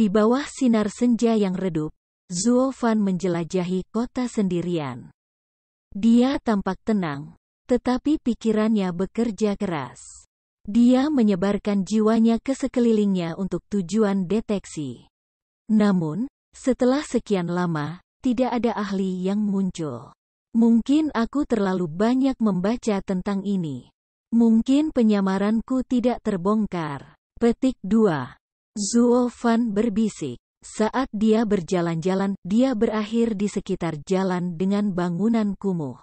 Di bawah sinar senja yang redup, Zuo Fan menjelajahi kota sendirian. Dia tampak tenang, tetapi pikirannya bekerja keras. Dia menyebarkan jiwanya ke sekelilingnya untuk tujuan deteksi. Namun, setelah sekian lama, tidak ada ahli yang muncul. Mungkin aku terlalu banyak membaca tentang ini. Mungkin penyamaranku tidak terbongkar. Petik 2. Zuo Fan berbisik. Saat dia berjalan-jalan, dia berakhir di sekitar jalan dengan bangunan kumuh.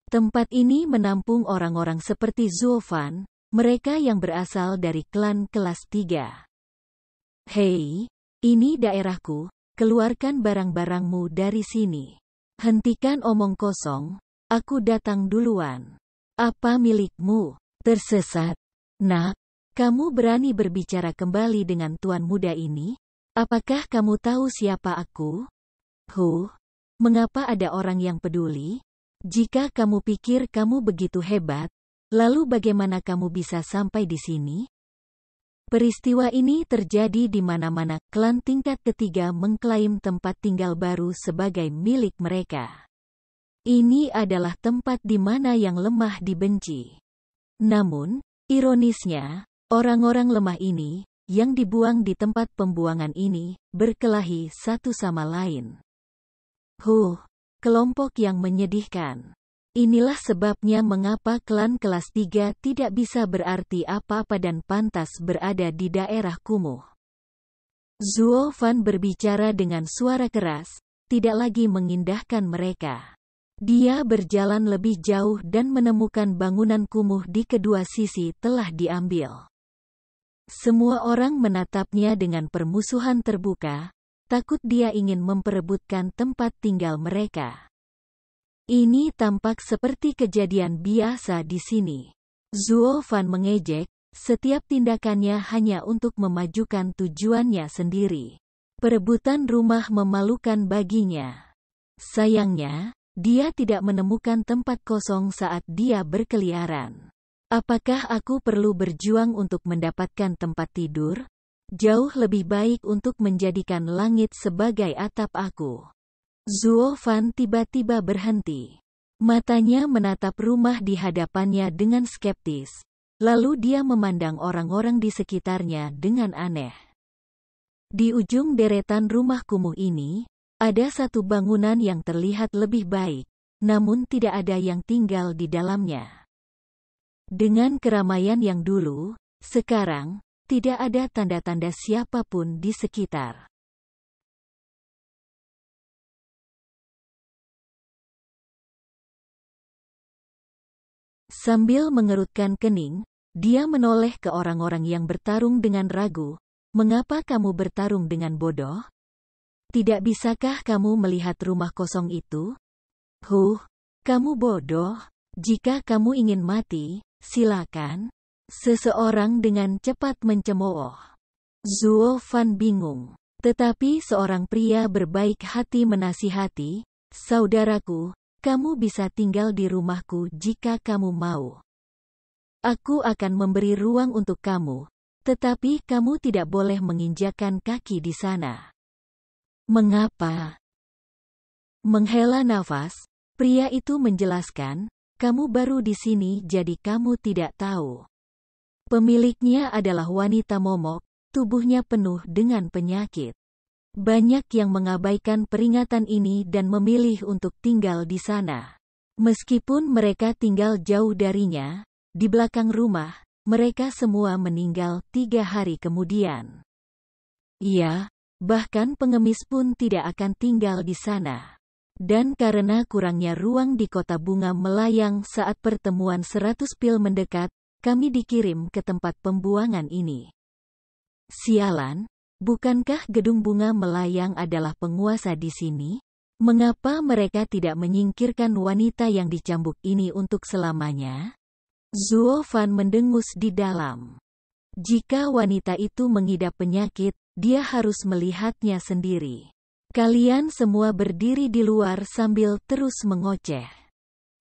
Tempat ini menampung orang-orang seperti Zuo Fan, mereka yang berasal dari klan kelas 3. Hei, ini daerahku, keluarkan barang-barangmu dari sini. Hentikan omong kosong, aku datang duluan. Apa milikmu? Tersesat. Nak, kamu berani berbicara kembali dengan tuan muda ini? Apakah kamu tahu siapa aku? Mengapa ada orang yang peduli? Jika kamu pikir kamu begitu hebat, lalu bagaimana kamu bisa sampai di sini? Peristiwa ini terjadi di mana-mana. Klan tingkat ketiga mengklaim tempat tinggal baru sebagai milik mereka. Ini adalah tempat di mana yang lemah dibenci. Namun, ironisnya, orang-orang lemah ini, yang dibuang di tempat pembuangan ini, berkelahi satu sama lain. Kelompok yang menyedihkan. Inilah sebabnya mengapa klan kelas 3 tidak bisa berarti apa-apa dan pantas berada di daerah kumuh. Zuo Fan berbicara dengan suara keras, tidak lagi mengindahkan mereka. Dia berjalan lebih jauh dan menemukan bangunan kumuh di kedua sisi telah diambil. Semua orang menatapnya dengan permusuhan terbuka, takut dia ingin memperebutkan tempat tinggal mereka. Ini tampak seperti kejadian biasa di sini. Zuo Fan mengejek, setiap tindakannya hanya untuk memajukan tujuannya sendiri. Perebutan rumah memalukan baginya. Sayangnya, dia tidak menemukan tempat kosong saat dia berkeliaran. Apakah aku perlu berjuang untuk mendapatkan tempat tidur? Jauh lebih baik untuk menjadikan langit sebagai atap aku. Zuo Fan tiba-tiba berhenti. Matanya menatap rumah di hadapannya dengan skeptis. Lalu dia memandang orang-orang di sekitarnya dengan aneh. Di ujung deretan rumah kumuh ini, ada satu bangunan yang terlihat lebih baik, namun tidak ada yang tinggal di dalamnya. Dengan keramaian yang dulu, sekarang, tidak ada tanda-tanda siapapun di sekitar. Sambil mengerutkan kening, dia menoleh ke orang-orang yang bertarung dengan ragu. Mengapa kamu bertarung dengan bodoh? Tidak bisakah kamu melihat rumah kosong itu? Kamu bodoh. Jika kamu ingin mati, silakan. Seseorang dengan cepat mencemooh. Zuo Fan bingung. Tetapi seorang pria berbaik hati menasihati, saudaraku, kamu bisa tinggal di rumahku jika kamu mau. Aku akan memberi ruang untuk kamu, tetapi kamu tidak boleh menginjakkan kaki di sana. Mengapa? Menghela nafas, pria itu menjelaskan, kamu baru di sini jadi kamu tidak tahu. Pemiliknya adalah wanita momok, tubuhnya penuh dengan penyakit. Banyak yang mengabaikan peringatan ini dan memilih untuk tinggal di sana. Meskipun mereka tinggal jauh darinya, di belakang rumah, mereka semua meninggal 3 hari kemudian. Iya, bahkan pengemis pun tidak akan tinggal di sana. Dan karena kurangnya ruang di kota bunga melayang saat pertemuan 100 pil mendekat, kami dikirim ke tempat pembuangan ini. Sialan, bukankah gedung bunga melayang adalah penguasa di sini? Mengapa mereka tidak menyingkirkan wanita yang dicambuk ini untuk selamanya? Zuo Fan mendengus di dalam. Jika wanita itu mengidap penyakit, dia harus melihatnya sendiri. Kalian semua berdiri di luar sambil terus mengoceh.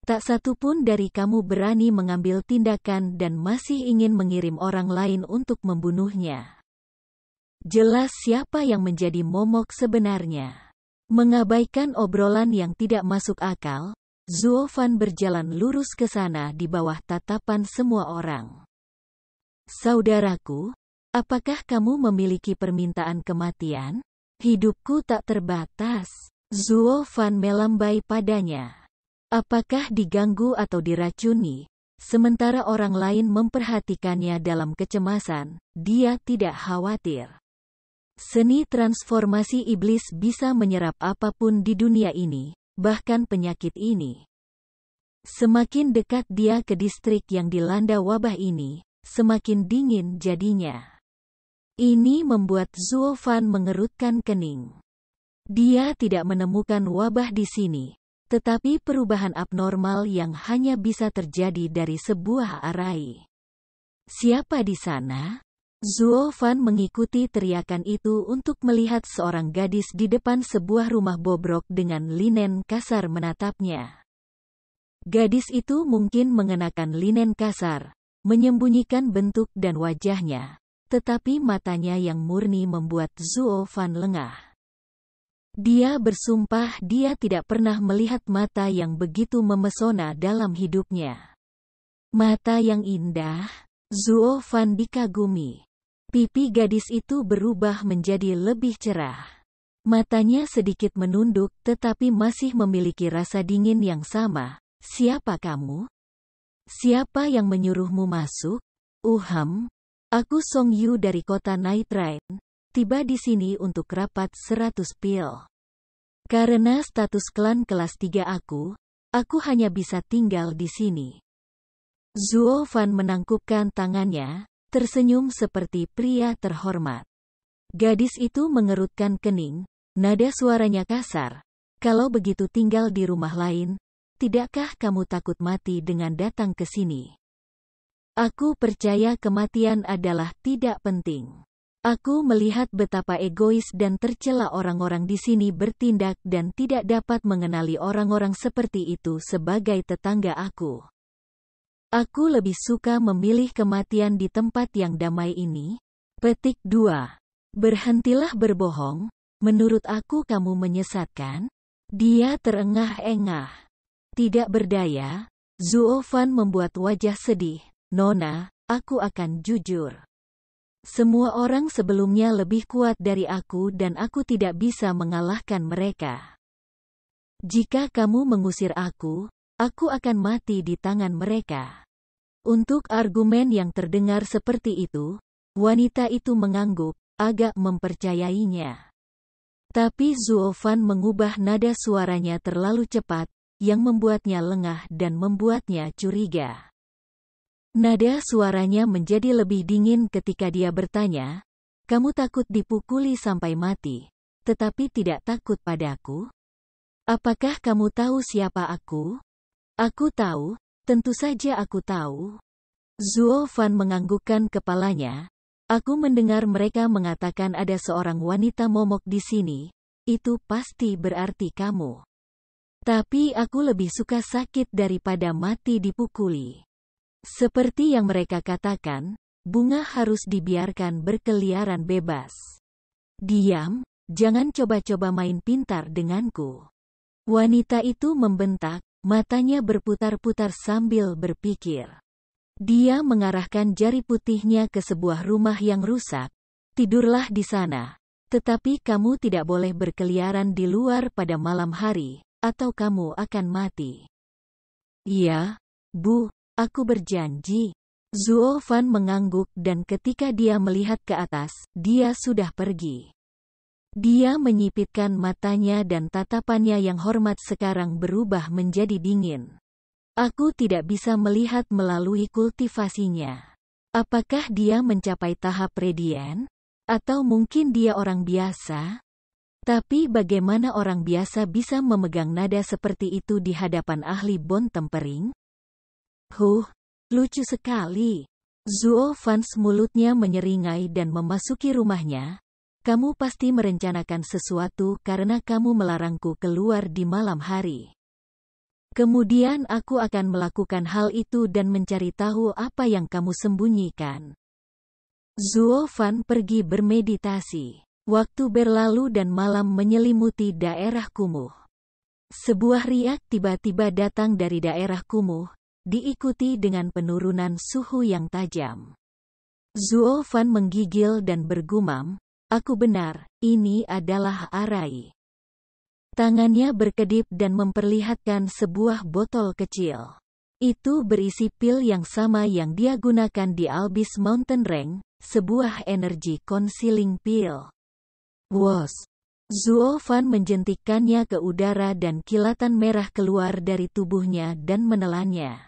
Tak satu pun dari kamu berani mengambil tindakan dan masih ingin mengirim orang lain untuk membunuhnya. Jelas siapa yang menjadi momok sebenarnya. Mengabaikan obrolan yang tidak masuk akal, Zuo Fan berjalan lurus ke sana di bawah tatapan semua orang. Saudaraku, apakah kamu memiliki permintaan kematian? Hidupku tak terbatas. Zuo Fan melambai padanya. Apakah diganggu atau diracuni? Sementara orang lain memperhatikannya dalam kecemasan, dia tidak khawatir. Seni transformasi iblis bisa menyerap apapun di dunia ini, bahkan penyakit ini. Semakin dekat dia ke distrik yang dilanda wabah ini, semakin dingin jadinya. Ini membuat Zuo Fan mengerutkan kening. Dia tidak menemukan wabah di sini, tetapi perubahan abnormal yang hanya bisa terjadi dari sebuah arai. Siapa di sana? Zuo Fan mengikuti teriakan itu untuk melihat seorang gadis di depan sebuah rumah bobrok dengan linen kasar menatapnya. Gadis itu mungkin mengenakan linen kasar, menyembunyikan bentuk dan wajahnya, tetapi matanya yang murni membuat Zuo Fan lengah. Dia bersumpah dia tidak pernah melihat mata yang begitu memesona dalam hidupnya. Mata yang indah, Zuo Fan dikagumi. Pipi gadis itu berubah menjadi lebih cerah. Matanya sedikit menunduk tetapi masih memiliki rasa dingin yang sama. Siapa kamu? Siapa yang menyuruhmu masuk? Aku Song Yu dari kota Night Rain, tiba di sini untuk rapat 100 pil. Karena status klan kelas 3 aku hanya bisa tinggal di sini. Zuo Fan menangkupkan tangannya, tersenyum seperti pria terhormat. Gadis itu mengerutkan kening, nada suaranya kasar. Kalau begitu tinggal di rumah lain, tidakkah kamu takut mati dengan datang ke sini? Aku percaya kematian adalah tidak penting. Aku melihat betapa egois dan tercela orang-orang di sini bertindak dan tidak dapat mengenali orang-orang seperti itu sebagai tetangga aku. Aku lebih suka memilih kematian di tempat yang damai ini. Petik 2. Berhentilah berbohong, menurut aku kamu menyesatkan? Dia terengah-engah. Tidak berdaya, Zuo Fan membuat wajah sedih. Nona, aku akan jujur. Semua orang sebelumnya lebih kuat dari aku dan aku tidak bisa mengalahkan mereka. Jika kamu mengusir aku akan mati di tangan mereka. Untuk argumen yang terdengar seperti itu, wanita itu mengangguk, agak mempercayainya. Tapi Zuo Fan mengubah nada suaranya terlalu cepat, yang membuatnya lengah dan membuatnya curiga. Nada suaranya menjadi lebih dingin ketika dia bertanya, kamu takut dipukuli sampai mati, tetapi tidak takut padaku? Apakah kamu tahu siapa aku? Aku tahu, tentu saja aku tahu. Zuo Fan menganggukkan kepalanya. Aku mendengar mereka mengatakan ada seorang wanita momok di sini. Itu pasti berarti kamu. Tapi aku lebih suka sakit daripada mati dipukuli. Seperti yang mereka katakan, bunga harus dibiarkan berkeliaran bebas. Diam, jangan coba-coba main pintar denganku. Wanita itu membentak, matanya berputar-putar sambil berpikir. Dia mengarahkan jari putihnya ke sebuah rumah yang rusak. Tidurlah di sana. Tetapi kamu tidak boleh berkeliaran di luar pada malam hari, atau kamu akan mati. Iya, Bu, aku berjanji. Zuo Fan mengangguk dan ketika dia melihat ke atas, dia sudah pergi. Dia menyipitkan matanya dan tatapannya yang hormat sekarang berubah menjadi dingin. Aku tidak bisa melihat melalui kultivasinya. Apakah dia mencapai tahap radian? Atau mungkin dia orang biasa? Tapi bagaimana orang biasa bisa memegang nada seperti itu di hadapan ahli Bon Tempering? Lucu sekali. Zuo Fan mulutnya menyeringai dan memasuki rumahnya. Kamu pasti merencanakan sesuatu karena kamu melarangku keluar di malam hari. Kemudian aku akan melakukan hal itu dan mencari tahu apa yang kamu sembunyikan. Zuo Fan pergi bermeditasi. Waktu berlalu dan malam menyelimuti daerah kumuh. Sebuah riak tiba-tiba datang dari daerah kumuh, diikuti dengan penurunan suhu yang tajam. Zuo Fan menggigil dan bergumam, "Aku benar, ini adalah Arai." Tangannya berkedip dan memperlihatkan sebuah botol kecil. Itu berisi pil yang sama yang dia gunakan di Abyss Mountain Range, sebuah energy concealing pill. Wos! Zuo Fan menjentikkannya ke udara dan kilatan merah keluar dari tubuhnya dan menelannya.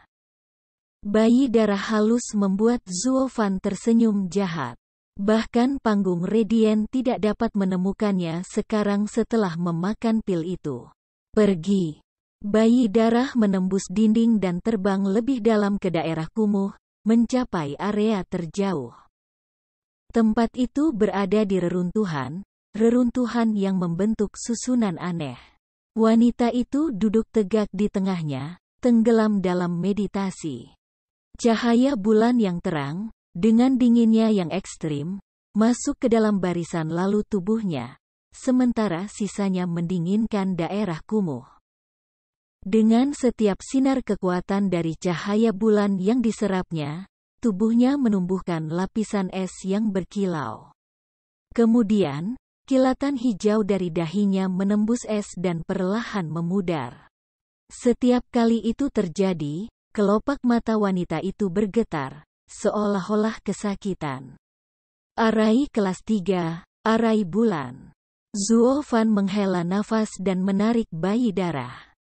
Bayi darah halus membuat Zuo Fan tersenyum jahat. Bahkan panggung Radiant tidak dapat menemukannya sekarang setelah memakan pil itu. Pergi. Bayi darah menembus dinding dan terbang lebih dalam ke daerah kumuh, mencapai area terjauh. Tempat itu berada di reruntuhan yang membentuk susunan aneh. Wanita itu duduk tegak di tengahnya, tenggelam dalam meditasi. Cahaya bulan yang terang, dengan dinginnya yang ekstrim, masuk ke dalam barisan lalu tubuhnya, sementara sisanya mendinginkan daerah kumuh. Dengan setiap sinar kekuatan dari cahaya bulan yang diserapnya, tubuhnya menumbuhkan lapisan es yang berkilau. Kemudian, kilatan hijau dari dahinya menembus es dan perlahan memudar. Setiap kali itu terjadi, kelopak mata wanita itu bergetar, seolah-olah kesakitan. Arai kelas 3, Arai bulan. Zuo Fan menghela nafas dan menarik bayi darah.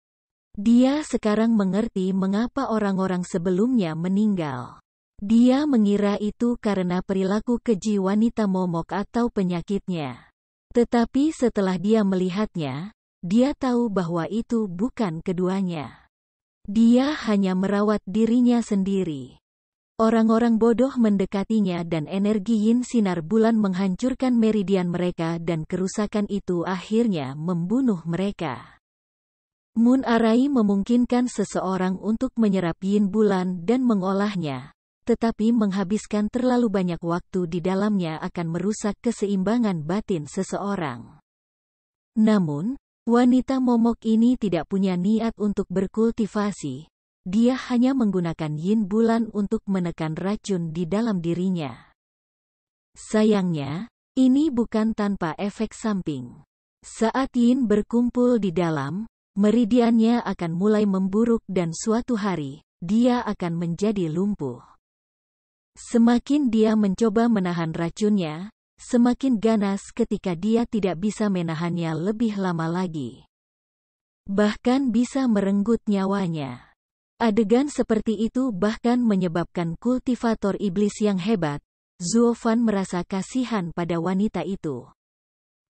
Dia sekarang mengerti mengapa orang-orang sebelumnya meninggal. Dia mengira itu karena perilaku keji wanita momok atau penyakitnya. Tetapi setelah dia melihatnya, dia tahu bahwa itu bukan keduanya. Dia hanya merawat dirinya sendiri. Orang-orang bodoh mendekatinya dan energi yin sinar bulan menghancurkan meridian mereka dan kerusakan itu akhirnya membunuh mereka. Moon Arai memungkinkan seseorang untuk menyerap yin bulan dan mengolahnya, tetapi menghabiskan terlalu banyak waktu di dalamnya akan merusak keseimbangan batin seseorang. Namun, wanita momok ini tidak punya niat untuk berkultivasi. Dia hanya menggunakan yin bulan untuk menekan racun di dalam dirinya. Sayangnya, ini bukan tanpa efek samping. Saat yin berkumpul di dalam, meridiannya akan mulai memburuk dan suatu hari, dia akan menjadi lumpuh. Semakin dia mencoba menahan racunnya, semakin ganas ketika dia tidak bisa menahannya lebih lama lagi. Bahkan bisa merenggut nyawanya. Adegan seperti itu bahkan menyebabkan kultivator iblis yang hebat, Zuo Fan merasa kasihan pada wanita itu.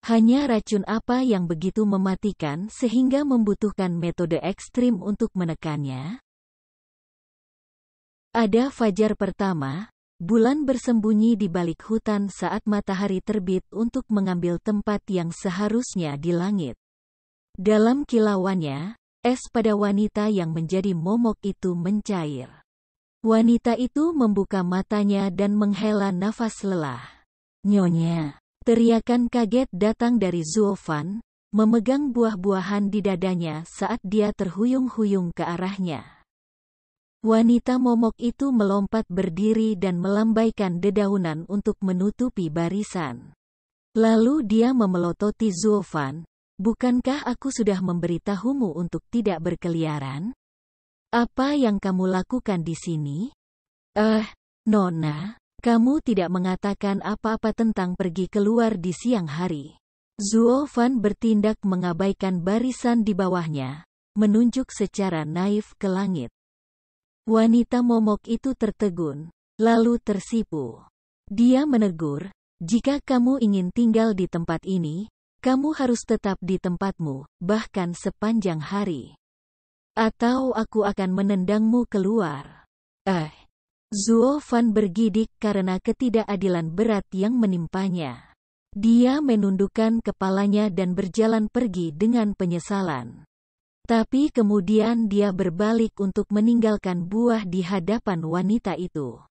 Hanya racun apa yang begitu mematikan sehingga membutuhkan metode ekstrim untuk menekannya? Ada fajar pertama, bulan bersembunyi di balik hutan saat matahari terbit untuk mengambil tempat yang seharusnya di langit. Dalam kilauannya, es pada wanita yang menjadi momok itu mencair. Wanita itu membuka matanya dan menghela nafas lelah. "Nyonya!" Teriakan kaget datang dari Zuo Fan, memegang buah-buahan di dadanya saat dia terhuyung-huyung ke arahnya. Wanita momok itu melompat berdiri dan melambaikan dedaunan untuk menutupi barisan. Lalu dia memelototi Zuo Fan. "Bukankah aku sudah memberitahumu untuk tidak berkeliaran? Apa yang kamu lakukan di sini?" Nona, kamu tidak mengatakan apa-apa tentang pergi keluar di siang hari." Zuo Fan bertindak mengabaikan barisan di bawahnya, menunjuk secara naif ke langit. Wanita momok itu tertegun, lalu tersipu. Dia menegur, "Jika kamu ingin tinggal di tempat ini, kamu harus tetap di tempatmu, bahkan sepanjang hari. Atau aku akan menendangmu keluar." Zuo Fan bergidik karena ketidakadilan berat yang menimpanya. Dia menundukkan kepalanya dan berjalan pergi dengan penyesalan. Tapi kemudian dia berbalik untuk meninggalkan buah di hadapan wanita itu.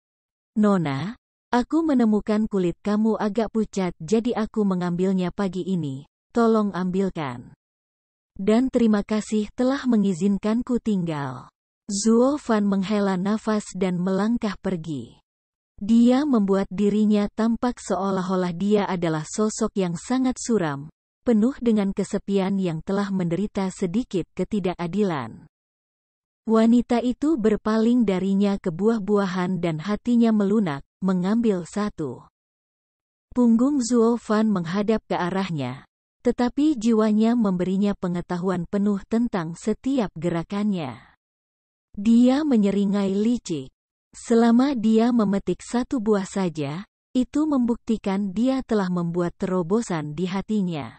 "Nona, Aku menemukan kulit kamu agak pucat jadi aku mengambilnya pagi ini. Tolong ambilkan. Dan terima kasih telah mengizinkanku tinggal. Zuo Fan menghela nafas dan melangkah pergi. Dia membuat dirinya tampak seolah-olah dia adalah sosok yang sangat suram, penuh dengan kesepian yang telah menderita sedikit ketidakadilan. Wanita itu berpaling darinya ke buah-buahan dan hatinya melunak, mengambil satu. Punggung Zuo Fan menghadap ke arahnya, tetapi jiwanya memberinya pengetahuan penuh tentang setiap gerakannya. Dia menyeringai licik. Selama dia memetik satu buah saja, itu membuktikan dia telah membuat terobosan di hatinya.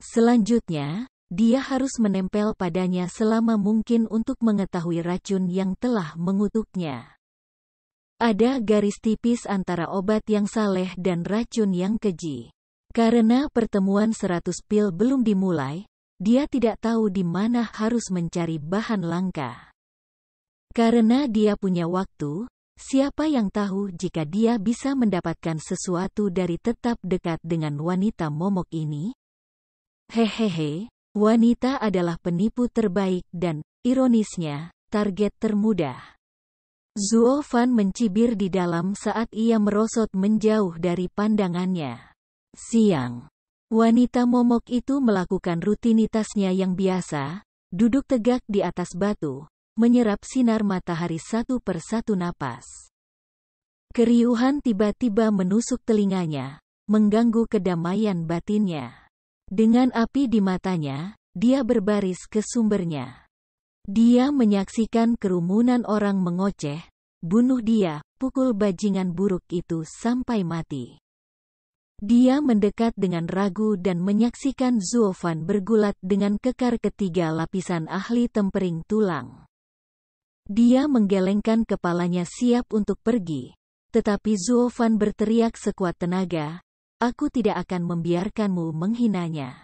Selanjutnya, dia harus menempel padanya selama mungkin untuk mengetahui racun yang telah mengutuknya. Ada garis tipis antara obat yang saleh dan racun yang keji. Karena pertemuan 100 pil belum dimulai, dia tidak tahu di mana harus mencari bahan langka. Karena dia punya waktu, siapa yang tahu jika dia bisa mendapatkan sesuatu dari tetap dekat dengan wanita momok ini? Hehehe, wanita adalah penipu terbaik dan, ironisnya, target termudah. Zuo Fan mencibir di dalam saat ia merosot menjauh dari pandangannya. Siang. Wanita momok itu melakukan rutinitasnya yang biasa, duduk tegak di atas batu, menyerap sinar matahari satu persatu napas. Keriuhan tiba-tiba menusuk telinganya, mengganggu kedamaian batinnya. Dengan api di matanya, dia berbaris ke sumbernya. Dia menyaksikan kerumunan orang mengoceh, bunuh dia, pukul bajingan buruk itu sampai mati. Dia mendekat dengan ragu dan menyaksikan Zuo Fan bergulat dengan kekar ketiga lapisan ahli tempering tulang. Dia menggelengkan kepalanya siap untuk pergi, tetapi Zuo Fan berteriak sekuat tenaga, "Aku tidak akan membiarkanmu menghinanya.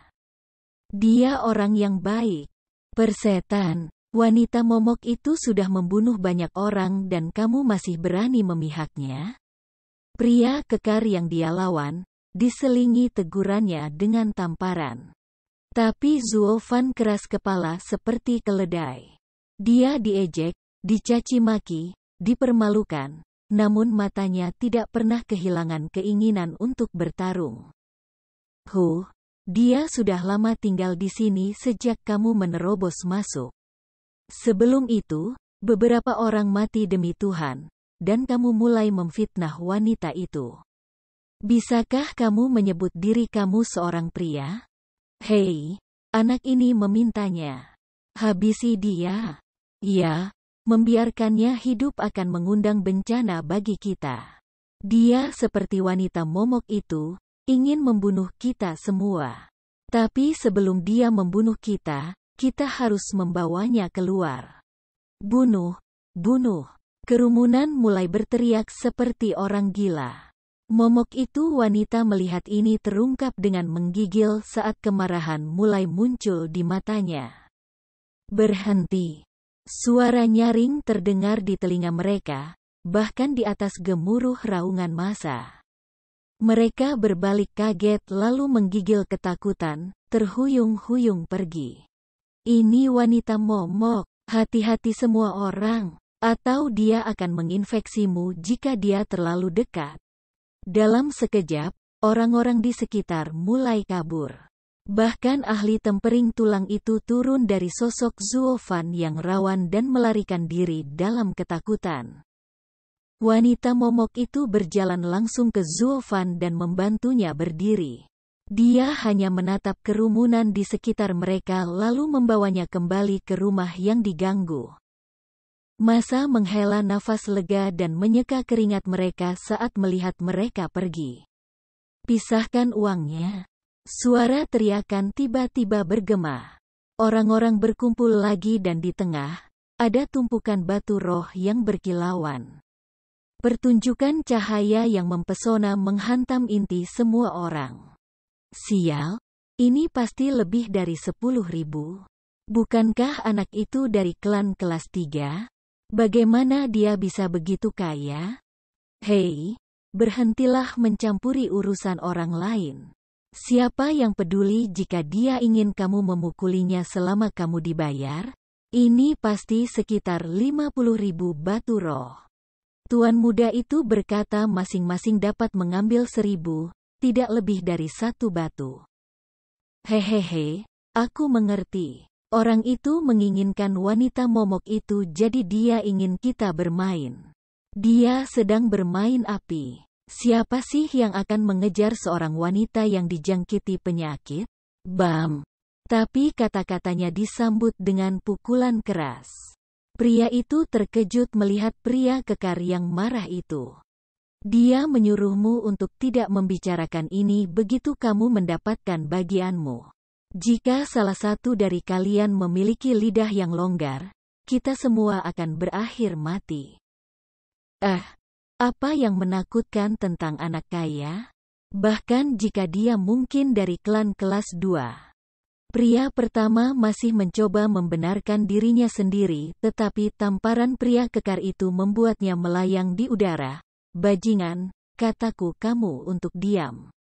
Dia orang yang baik." Persetan, wanita momok itu sudah membunuh banyak orang dan kamu masih berani memihaknya? Pria kekar yang dia lawan, diselingi tegurannya dengan tamparan. Tapi Zuo Fan keras kepala seperti keledai. Dia diejek, dicaci maki, dipermalukan, namun matanya tidak pernah kehilangan keinginan untuk bertarung. Dia sudah lama tinggal di sini sejak kamu menerobos masuk. Sebelum itu, beberapa orang mati demi Tuhan, dan kamu mulai memfitnah wanita itu. Bisakah kamu menyebut diri kamu seorang pria? Hei, anak ini memintanya. Habisi dia. Ya. Membiarkannya hidup akan mengundang bencana bagi kita. Dia seperti wanita momok itu, ingin membunuh kita semua. Tapi sebelum dia membunuh kita, kita harus membawanya keluar. Bunuh, bunuh. Kerumunan mulai berteriak seperti orang gila. Momok itu wanita melihat ini terungkap dengan menggigil saat kemarahan mulai muncul di matanya. Berhenti. Suara nyaring terdengar di telinga mereka, bahkan di atas gemuruh raungan massa. Mereka berbalik kaget lalu menggigil ketakutan, terhuyung-huyung pergi. Ini wanita momok, hati-hati semua orang, atau dia akan menginfeksimu jika dia terlalu dekat. Dalam sekejap, orang-orang di sekitar mulai kabur. Bahkan ahli tempering tulang itu turun dari sosok Zuo Fan yang rawan dan melarikan diri dalam ketakutan. Wanita momok itu berjalan langsung ke Zuo Fan dan membantunya berdiri. Dia hanya menatap kerumunan di sekitar mereka lalu membawanya kembali ke rumah yang diganggu. Massa menghela nafas lega dan menyeka keringat mereka saat melihat mereka pergi. Pisahkan uangnya. Suara teriakan tiba-tiba bergema. Orang-orang berkumpul lagi dan di tengah, ada tumpukan batu roh yang berkilauan. Pertunjukan cahaya yang mempesona menghantam inti semua orang. Sial, ini pasti lebih dari 10.000. Bukankah anak itu dari klan kelas 3? Bagaimana dia bisa begitu kaya? Hei, Berhentilah mencampuri urusan orang lain. Siapa yang peduli jika dia ingin kamu memukulinya selama kamu dibayar? Ini pasti sekitar 50.000 batu roh. Tuan muda itu berkata masing-masing dapat mengambil 1.000, tidak lebih dari 1 batu. Hehehe, aku mengerti. Orang itu menginginkan wanita momok itu jadi dia ingin kita bermain. Dia sedang bermain api. Siapa sih yang akan mengejar seorang wanita yang dijangkiti penyakit? Bam! Tapi kata-katanya disambut dengan pukulan keras. Pria itu terkejut melihat pria kekar yang marah itu. Dia menyuruhmu untuk tidak membicarakan ini begitu kamu mendapatkan bagianmu. Jika salah satu dari kalian memiliki lidah yang longgar, kita semua akan berakhir mati. Apa yang menakutkan tentang anak kaya? Bahkan jika dia mungkin dari klan kelas 2. Pria pertama masih mencoba membenarkan dirinya sendiri, tetapi tamparan pria kekar itu membuatnya melayang di udara. Bajingan, kataku kamu untuk diam.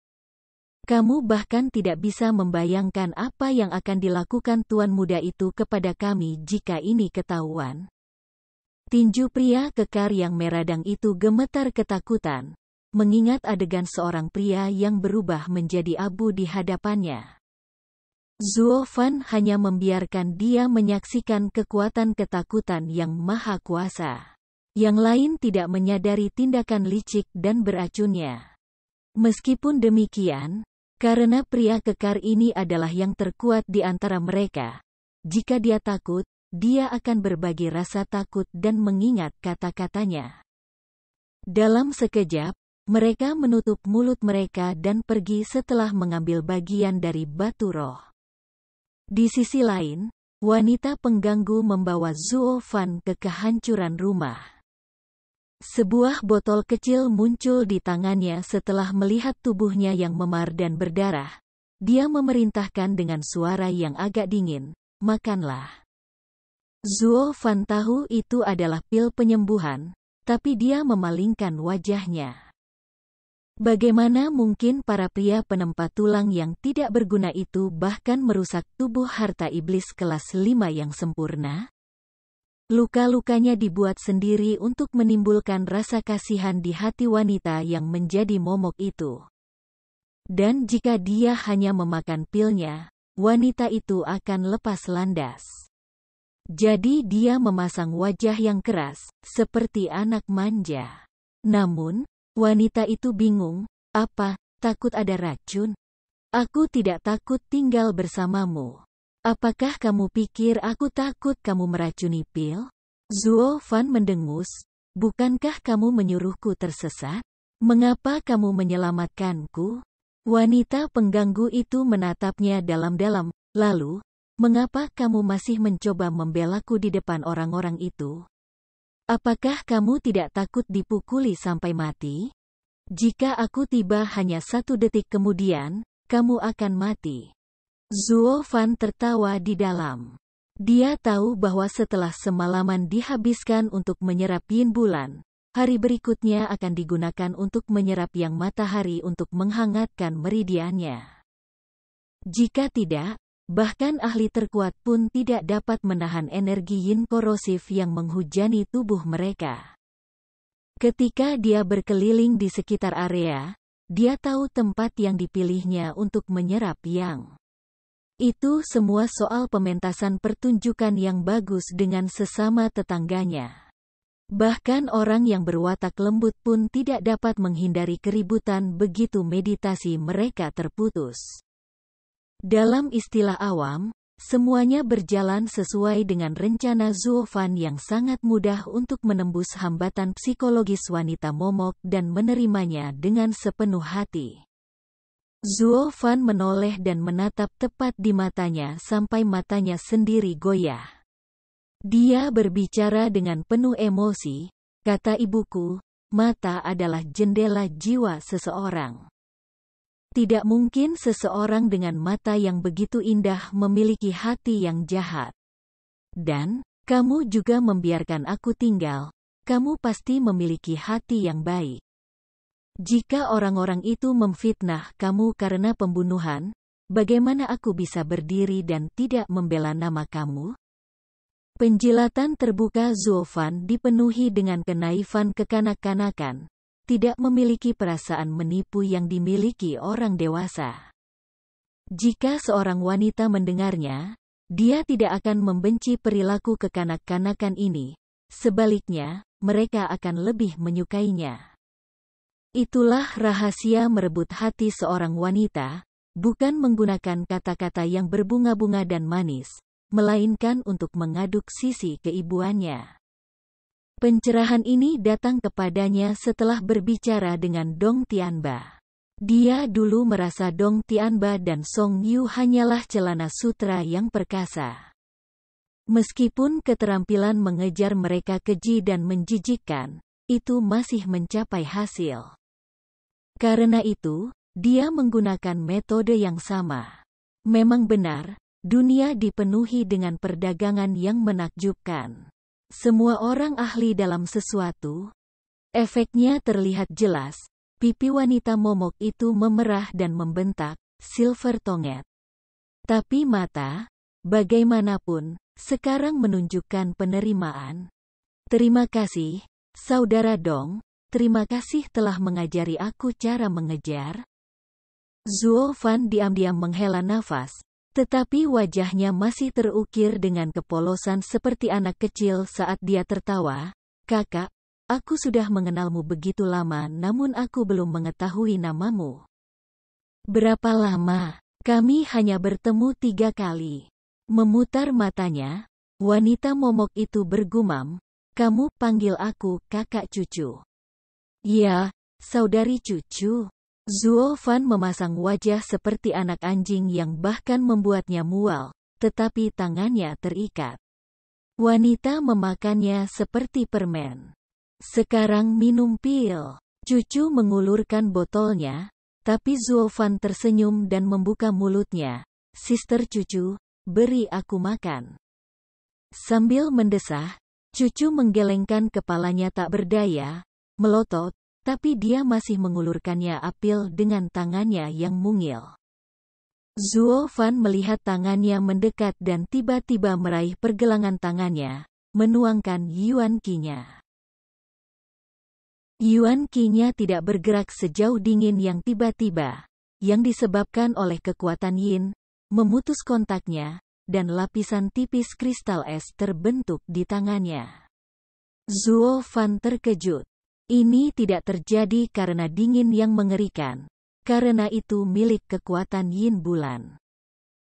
Kamu bahkan tidak bisa membayangkan apa yang akan dilakukan tuan muda itu kepada kami jika ini ketahuan. Tinju pria kekar yang meradang itu gemetar ketakutan, mengingat adegan seorang pria yang berubah menjadi abu di hadapannya. Zuo Fan hanya membiarkan dia menyaksikan kekuatan ketakutan yang maha kuasa. Yang lain tidak menyadari tindakan licik dan beracunnya. Meskipun demikian, karena pria kekar ini adalah yang terkuat di antara mereka, jika dia takut, dia akan berbagi rasa takut dan mengingat kata-katanya. Dalam sekejap, mereka menutup mulut mereka dan pergi setelah mengambil bagian dari batu roh. Di sisi lain, wanita pengganggu membawa Zuo Fan ke kehancuran rumah. Sebuah botol kecil muncul di tangannya setelah melihat tubuhnya yang memar dan berdarah. Dia memerintahkan dengan suara yang agak dingin, "Makanlah." Zuo Fan tahu itu adalah pil penyembuhan, tapi dia memalingkan wajahnya. Bagaimana mungkin para pria penempat tulang yang tidak berguna itu bahkan merusak tubuh harta iblis kelas 5 yang sempurna? Luka-lukanya dibuat sendiri untuk menimbulkan rasa kasihan di hati wanita yang menjadi momok itu. Dan jika dia hanya memakan pilnya, wanita itu akan lepas landas. Jadi dia memasang wajah yang keras, seperti anak manja. Namun, wanita itu bingung, "Apa, takut ada racun? Aku tidak takut tinggal bersamamu. Apakah kamu pikir aku takut kamu meracuni pil?" Zuo Fan mendengus, "Bukankah kamu menyuruhku tersesat? Mengapa kamu menyelamatkanku?" Wanita pengganggu itu menatapnya dalam-dalam, lalu, "Mengapa kamu masih mencoba membelaku di depan orang-orang itu? Apakah kamu tidak takut dipukuli sampai mati? Jika aku tiba hanya 1 detik kemudian, kamu akan mati." Zuo Fan tertawa di dalam. Dia tahu bahwa setelah semalaman dihabiskan untuk menyerap yin bulan, hari berikutnya akan digunakan untuk menyerap yang matahari untuk menghangatkan meridiannya. Jika tidak, bahkan ahli terkuat pun tidak dapat menahan energi yin korosif yang menghujani tubuh mereka. Ketika dia berkeliling di sekitar area, dia tahu tempat yang dipilihnya untuk menyerap yang. Itu semua soal pementasan pertunjukan yang bagus dengan sesama tetangganya. Bahkan orang yang berwatak lembut pun tidak dapat menghindari keributan begitu meditasi mereka terputus. Dalam istilah awam, semuanya berjalan sesuai dengan rencana Zuo Fan yang sangat mudah untuk menembus hambatan psikologis wanita momok dan menerimanya dengan sepenuh hati. Zuo Fan menoleh dan menatap tepat di matanya sampai matanya sendiri goyah. Dia berbicara dengan penuh emosi, "Kata ibuku, mata adalah jendela jiwa seseorang. Tidak mungkin seseorang dengan mata yang begitu indah memiliki hati yang jahat. Dan, kamu juga membiarkan aku tinggal, kamu pasti memiliki hati yang baik." Jika orang-orang itu memfitnah kamu karena pembunuhan, bagaimana aku bisa berdiri dan tidak membela nama kamu? Penjilatan terbuka Zuofan dipenuhi dengan kenaifan kekanak-kanakan, tidak memiliki perasaan menipu yang dimiliki orang dewasa. Jika seorang wanita mendengarnya, dia tidak akan membenci perilaku kekanak-kanakan ini, sebaliknya, mereka akan lebih menyukainya. Itulah rahasia merebut hati seorang wanita, bukan menggunakan kata-kata yang berbunga-bunga dan manis, melainkan untuk mengaduk sisi keibuannya. Pencerahan ini datang kepadanya setelah berbicara dengan Dong Tianba. Dia dulu merasa Dong Tianba dan Song Yu hanyalah celana sutra yang perkasa. Meskipun keterampilan mengejar mereka keji dan menjijikkan, itu masih mencapai hasil. Karena itu, dia menggunakan metode yang sama. Memang benar, dunia dipenuhi dengan perdagangan yang menakjubkan. Semua orang ahli dalam sesuatu. Efeknya terlihat jelas. Pipi wanita momok itu memerah dan membentak, Silver Tongue. Tapi mata, bagaimanapun, sekarang menunjukkan penerimaan. Terima kasih, Saudara Dong, terima kasih telah mengajari aku cara mengejar. Zuofan diam-diam menghela nafas, tetapi wajahnya masih terukir dengan kepolosan seperti anak kecil saat dia tertawa. Kakak, aku sudah mengenalmu begitu lama namun aku belum mengetahui namamu. Berapa lama? Kami hanya bertemu 3 kali. Memutar matanya, wanita momok itu bergumam, kamu panggil aku kakak cucu. Ya, saudari cucu. Zuofan memasang wajah seperti anak anjing yang bahkan membuatnya mual, tetapi tangannya terikat. Wanita memakannya seperti permen. Sekarang minum pil. Cucu mengulurkan botolnya, tapi Zuofan tersenyum dan membuka mulutnya. Sister cucu, beri aku makan. Sambil mendesah, cucu menggelengkan kepalanya tak berdaya, melotot, tapi dia masih mengulurkannya apil dengan tangannya yang mungil. Zuofan melihat tangannya mendekat dan tiba-tiba meraih pergelangan tangannya, menuangkan Yuan Qi-nya. Yuan Qi-nya tidak bergerak sejauh dingin yang tiba-tiba, yang disebabkan oleh kekuatan Yin, memutus kontaknya, dan lapisan tipis kristal es terbentuk di tangannya. Zuofan terkejut. Ini tidak terjadi karena dingin yang mengerikan, karena itu milik kekuatan Yin bulan.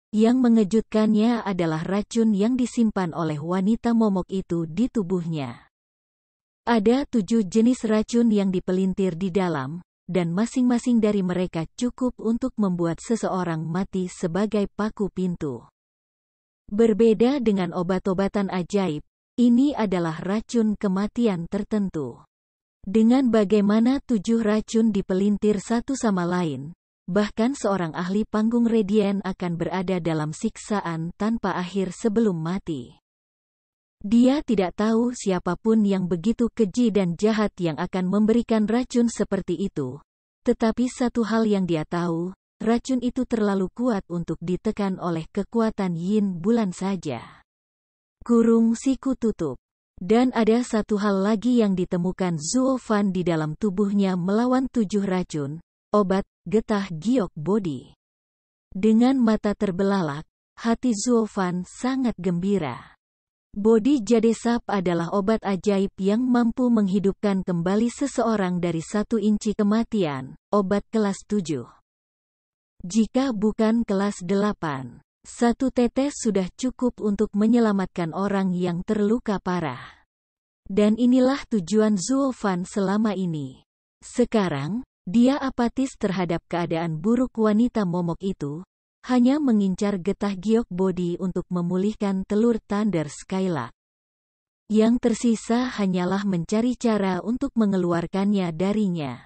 Yang mengejutkannya adalah racun yang disimpan oleh wanita momok itu di tubuhnya. Ada 7 jenis racun yang dipelintir di dalam, dan masing-masing dari mereka cukup untuk membuat seseorang mati sebagai paku pintu. Berbeda dengan obat-obatan ajaib, ini adalah racun kematian tertentu. Dengan bagaimana 7 racun dipelintir satu sama lain, bahkan seorang ahli panggung Radiant akan berada dalam siksaan tanpa akhir sebelum mati. Dia tidak tahu siapapun yang begitu keji dan jahat yang akan memberikan racun seperti itu. Tetapi satu hal yang dia tahu, racun itu terlalu kuat untuk ditekan oleh kekuatan Yin bulan saja. Kurung siku tutup. Dan ada satu hal lagi yang ditemukan Zuofan di dalam tubuhnya melawan 7 racun, obat getah giok body. Dengan mata terbelalak, hati Zuofan sangat gembira. Body Jadesap adalah obat ajaib yang mampu menghidupkan kembali seseorang dari 1 inci kematian, obat kelas 7. Jika bukan kelas 8, 1 tetes sudah cukup untuk menyelamatkan orang yang terluka parah. Dan inilah tujuan Zuofan selama ini. Sekarang, dia apatis terhadap keadaan buruk wanita momok itu, hanya mengincar getah giok body untuk memulihkan telur Thunder Skylark. Yang tersisa hanyalah mencari cara untuk mengeluarkannya darinya.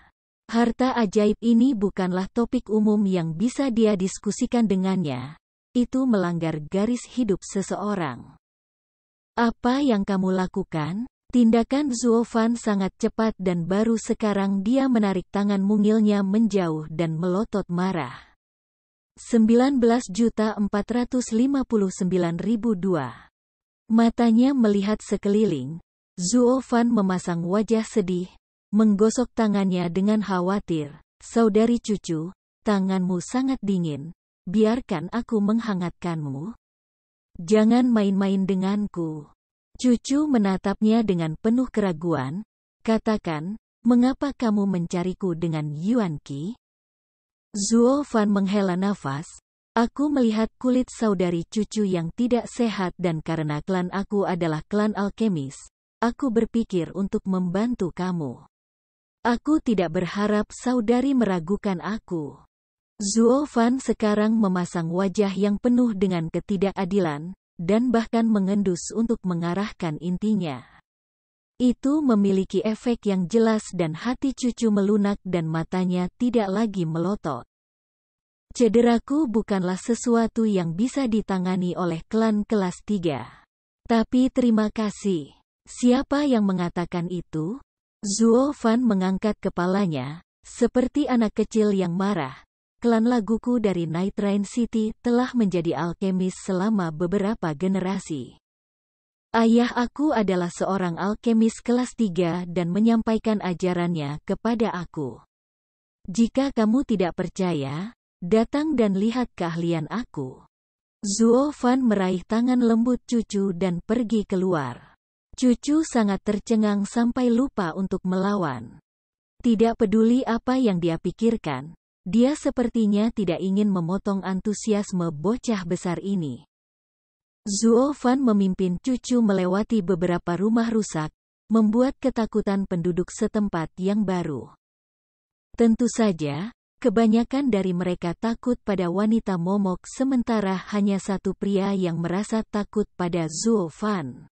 Harta ajaib ini bukanlah topik umum yang bisa dia diskusikan dengannya. Itu melanggar garis hidup seseorang. Apa yang kamu lakukan? Tindakan Zuo Fan sangat cepat dan baru sekarang dia menarik tangan mungilnya menjauh dan melotot marah. 19.459.002. Matanya melihat sekeliling. Zuo Fan memasang wajah sedih, menggosok tangannya dengan khawatir. Saudari cucu, tanganmu sangat dingin. Biarkan aku menghangatkanmu. Jangan main-main denganku. Cucu menatapnya dengan penuh keraguan. Katakan, mengapa kamu mencariku dengan Yuan Qi? Zuo Fan menghela nafas. Aku melihat kulit saudari cucu yang tidak sehat dan karena klan aku adalah klan alkemis, aku berpikir untuk membantu kamu. Aku tidak berharap saudari meragukan aku. Zuo Fan sekarang memasang wajah yang penuh dengan ketidakadilan, dan bahkan mengendus untuk mengarahkan intinya. Itu memiliki efek yang jelas dan hati cucu melunak dan matanya tidak lagi melotot. Cederaku bukanlah sesuatu yang bisa ditangani oleh klan kelas 3. Tapi terima kasih. Siapa yang mengatakan itu? Zuo Fan mengangkat kepalanya, seperti anak kecil yang marah. Klan laguku dari Night Rain City telah menjadi alkemis selama beberapa generasi. Ayah aku adalah seorang alkemis kelas 3 dan menyampaikan ajarannya kepada aku. Jika kamu tidak percaya, datang dan lihat keahlian aku. Zuo Fan meraih tangan lembut cucu dan pergi keluar. Cucu sangat tercengang sampai lupa untuk melawan. Tidak peduli apa yang dia pikirkan, dia sepertinya tidak ingin memotong antusiasme bocah besar ini. Zuo Fan memimpin cucu melewati beberapa rumah rusak, membuat ketakutan penduduk setempat yang baru. Tentu saja, kebanyakan dari mereka takut pada wanita momok sementara hanya satu pria yang merasa takut pada Zuo Fan.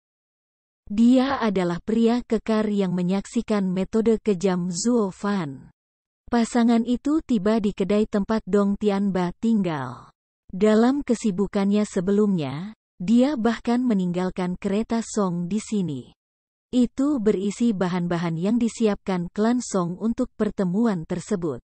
Dia adalah pria kekar yang menyaksikan metode kejam Zuo Fan. Pasangan itu tiba di kedai tempat Dong Tianba tinggal. Dalam kesibukannya sebelumnya, dia bahkan meninggalkan kereta Song di sini. Itu berisi bahan-bahan yang disiapkan klan Song untuk pertemuan tersebut.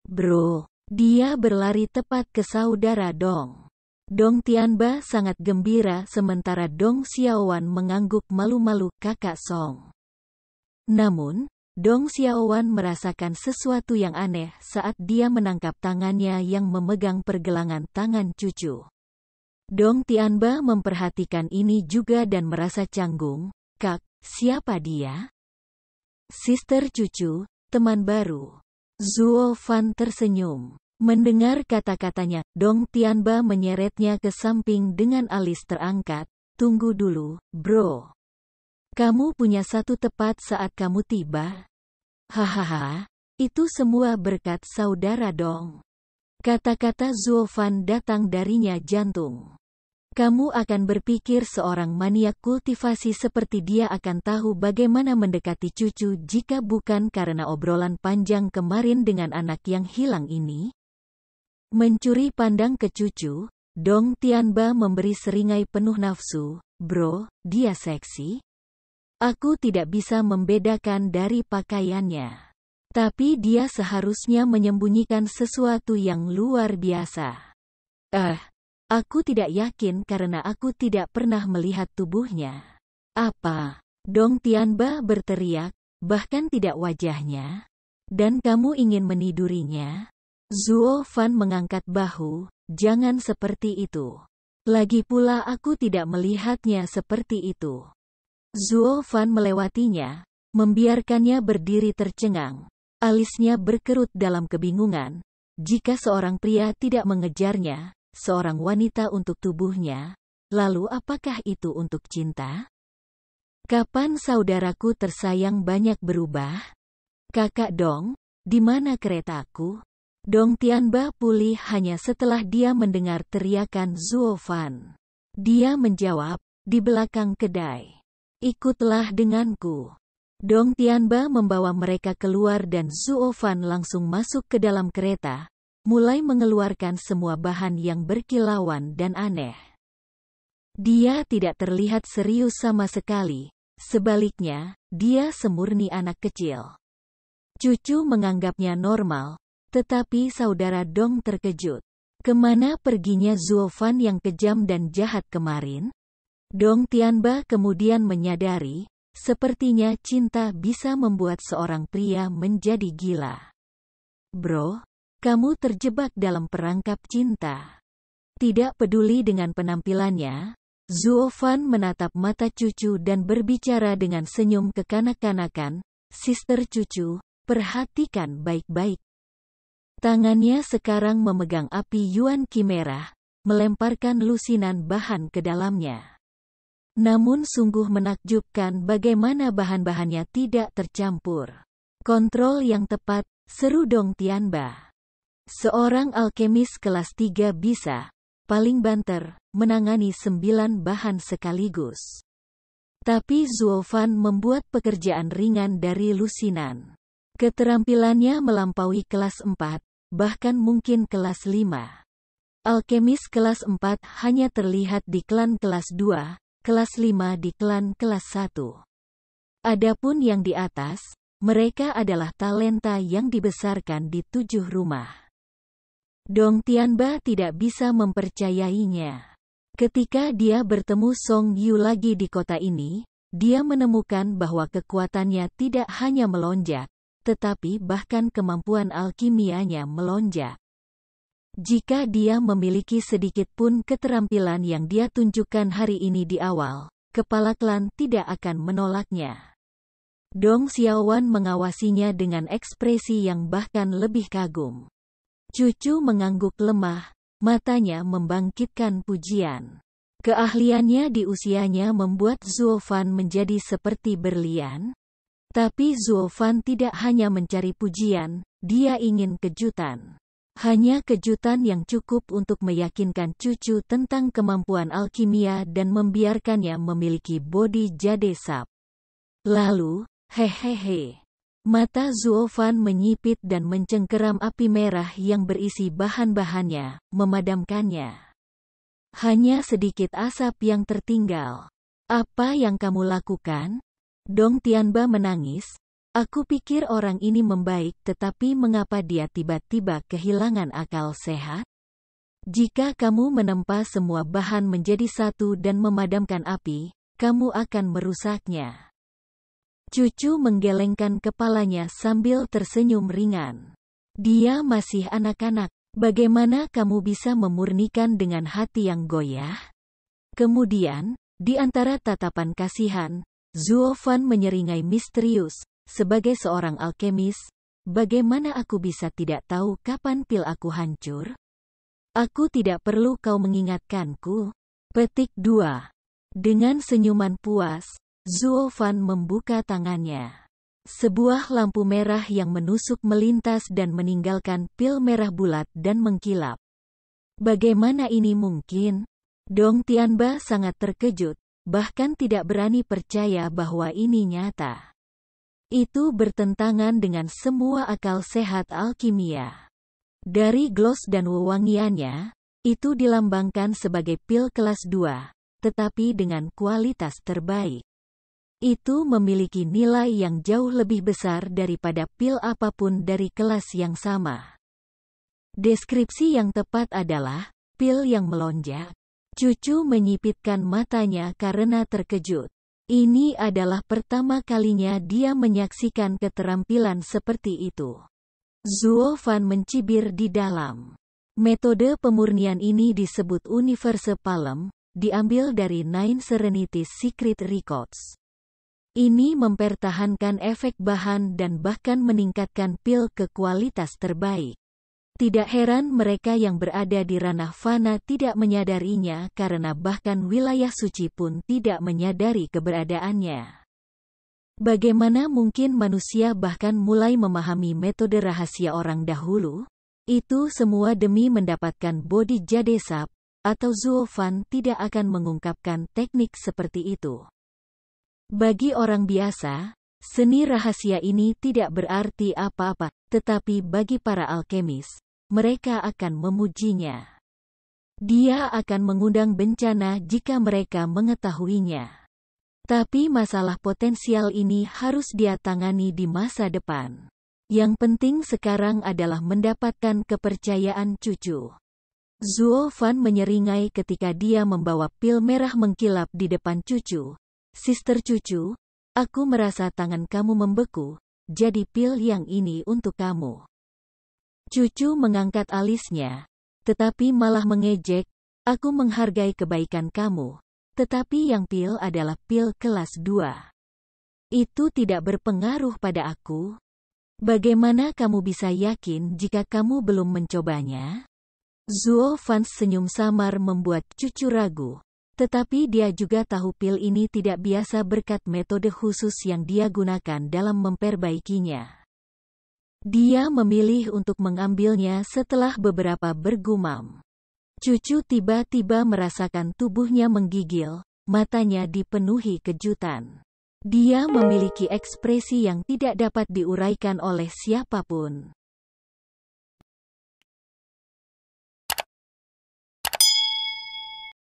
Bro, dia berlari tepat ke saudara Dong. Dong Tianba sangat gembira sementara Dong Xiaowan mengangguk malu-malu kakak Song. Namun, Dong Xiaowan merasakan sesuatu yang aneh saat dia menangkap tangannya yang memegang pergelangan tangan cucu. Dong Tianba memperhatikan ini juga dan merasa canggung. Kak, siapa dia? Sister cucu, teman baru. Zuo Fan tersenyum. Mendengar kata-katanya, Dong Tianba menyeretnya ke samping dengan alis terangkat. Tunggu dulu, bro. Kamu punya satu tepat saat kamu tiba. Hahaha, itu semua berkat saudara Dong. Kata-kata Zuo Fan datang darinya jantung. Kamu akan berpikir seorang maniak kultivasi seperti dia akan tahu bagaimana mendekati cucu jika bukan karena obrolan panjang kemarin dengan anak yang hilang ini? Mencuri pandang ke cucu, Dong Tianba memberi seringai penuh nafsu. Bro, dia seksi? Aku tidak bisa membedakan dari pakaiannya. Tapi dia seharusnya menyembunyikan sesuatu yang luar biasa. Aku tidak yakin karena aku tidak pernah melihat tubuhnya. Apa? Dong Tianba berteriak, bahkan tidak wajahnya. Dan kamu ingin menidurinya? Zuo Fan mengangkat bahu, jangan seperti itu. Lagi pula aku tidak melihatnya seperti itu. Zuo Fan melewatinya, membiarkannya berdiri tercengang. Alisnya berkerut dalam kebingungan. Jika seorang pria tidak mengejarnya, seorang wanita untuk tubuhnya, lalu apakah itu untuk cinta? Kapan saudaraku tersayang banyak berubah? Kakak Dong, di mana keretaku? Dong Tianba pulih hanya setelah dia mendengar teriakan Zuo Fan. Dia menjawab, di belakang kedai. Ikutlah denganku. Dong Tianba membawa mereka keluar dan Zuo Fan langsung masuk ke dalam kereta, mulai mengeluarkan semua bahan yang berkilauan dan aneh. Dia tidak terlihat serius sama sekali, Sebaliknya, dia semurni anak kecil. Cucu menganggapnya normal, tetapi saudara Dong terkejut. Kemana perginya Zuo Fan yang kejam dan jahat kemarin? Dong Tianba kemudian menyadari, sepertinya cinta bisa membuat seorang pria menjadi gila. Bro, kamu terjebak dalam perangkap cinta. Tidak peduli dengan penampilannya, Zuo Fan menatap mata cucu dan berbicara dengan senyum kekanak-kanakan, "Sister cucu, perhatikan baik-baik." Tangannya sekarang memegang api Yuan Qi merah, melemparkan lusinan bahan ke dalamnya. Namun sungguh menakjubkan bagaimana bahan-bahannya tidak tercampur. Kontrol yang tepat, seru Dong Tianba. Seorang alkemis kelas 3 bisa, paling banter, menangani 9 bahan sekaligus. Tapi Zuo Fan membuat pekerjaan ringan dari lusinan. Keterampilannya melampaui kelas 4, bahkan mungkin kelas 5. Alkemis kelas 4 hanya terlihat di klan kelas 2, kelas 5 di klan kelas 1. Adapun yang di atas, mereka adalah talenta yang dibesarkan di 7 rumah. Dong Tianba tidak bisa mempercayainya. Ketika dia bertemu Song Yu lagi di kota ini, dia menemukan bahwa kekuatannya tidak hanya melonjak, tetapi bahkan kemampuan alkimianya melonjak. Jika dia memiliki sedikit pun keterampilan yang dia tunjukkan hari ini di awal, kepala klan tidak akan menolaknya. Dong Xiaowan mengawasinya dengan ekspresi yang bahkan lebih kagum. Cucu mengangguk lemah, matanya membangkitkan pujian. Keahliannya di usianya membuat Zuo Fan menjadi seperti berlian. Tapi Zuo Fan tidak hanya mencari pujian, dia ingin kejutan. Hanya kejutan yang cukup untuk meyakinkan cucu tentang kemampuan alkimia dan membiarkannya memiliki bodi jade sap. Lalu, hehehe. Mata Zuo Fan menyipit dan mencengkeram api merah yang berisi bahan-bahannya, memadamkannya. Hanya sedikit asap yang tertinggal. Apa yang kamu lakukan? Dong Tianba menangis. Aku pikir orang ini membaik, tetapi mengapa dia tiba-tiba kehilangan akal sehat? Jika kamu menempa semua bahan menjadi satu dan memadamkan api, kamu akan merusaknya. Cucu menggelengkan kepalanya sambil tersenyum ringan. Dia masih anak-anak. Bagaimana kamu bisa memurnikan dengan hati yang goyah? Kemudian, di antara tatapan kasihan, Zuo Fan menyeringai misterius. Sebagai seorang alkemis, bagaimana aku bisa tidak tahu kapan pil aku hancur? Aku tidak perlu kau mengingatkanku. Petik 2. Dengan senyuman puas, Zuo Fan membuka tangannya. Sebuah lampu merah yang menusuk melintas dan meninggalkan pil merah bulat dan mengkilap. Bagaimana ini mungkin? Dong Tianba sangat terkejut, bahkan tidak berani percaya bahwa ini nyata. Itu bertentangan dengan semua akal sehat alkimia. Dari gloss dan wewangiannya, itu dilambangkan sebagai pil kelas 2, tetapi dengan kualitas terbaik. Itu memiliki nilai yang jauh lebih besar daripada pil apapun dari kelas yang sama. Deskripsi yang tepat adalah, pil yang melonjak. Cucu menyipitkan matanya karena terkejut. Ini adalah pertama kalinya dia menyaksikan keterampilan seperti itu. Zuo Fan mencibir di dalam. Metode pemurnian ini disebut Universe Palm, diambil dari Nine Serenities Secret Records. Ini mempertahankan efek bahan dan bahkan meningkatkan pil ke kualitas terbaik. Tidak heran mereka yang berada di ranah fana tidak menyadarinya karena bahkan wilayah suci pun tidak menyadari keberadaannya. Bagaimana mungkin manusia bahkan mulai memahami metode rahasia orang dahulu? Itu semua demi mendapatkan bodi jade sap, atau Zuo Fan tidak akan mengungkapkan teknik seperti itu. Bagi orang biasa, seni rahasia ini tidak berarti apa-apa, tetapi bagi para alkemis, mereka akan memujinya. Dia akan mengundang bencana jika mereka mengetahuinya. Tapi masalah potensial ini harus dia tangani di masa depan. Yang penting sekarang adalah mendapatkan kepercayaan cucu. Zuo Fan menyeringai ketika dia membawa pil merah mengkilap di depan cucu. Sister cucu, aku merasa tangan kamu membeku, jadi pil yang ini untuk kamu. Cucu mengangkat alisnya, tetapi malah mengejek, aku menghargai kebaikan kamu, tetapi yang pil adalah pil kelas 2. Itu tidak berpengaruh pada aku. Bagaimana kamu bisa yakin jika kamu belum mencobanya? Zuo Fan senyum samar membuat cucu ragu. Tetapi dia juga tahu pil ini tidak biasa berkat metode khusus yang dia gunakan dalam memperbaikinya. Dia memilih untuk mengambilnya setelah beberapa bergumam. Cucu tiba-tiba merasakan tubuhnya menggigil, matanya dipenuhi kejutan. Dia memiliki ekspresi yang tidak dapat diuraikan oleh siapapun.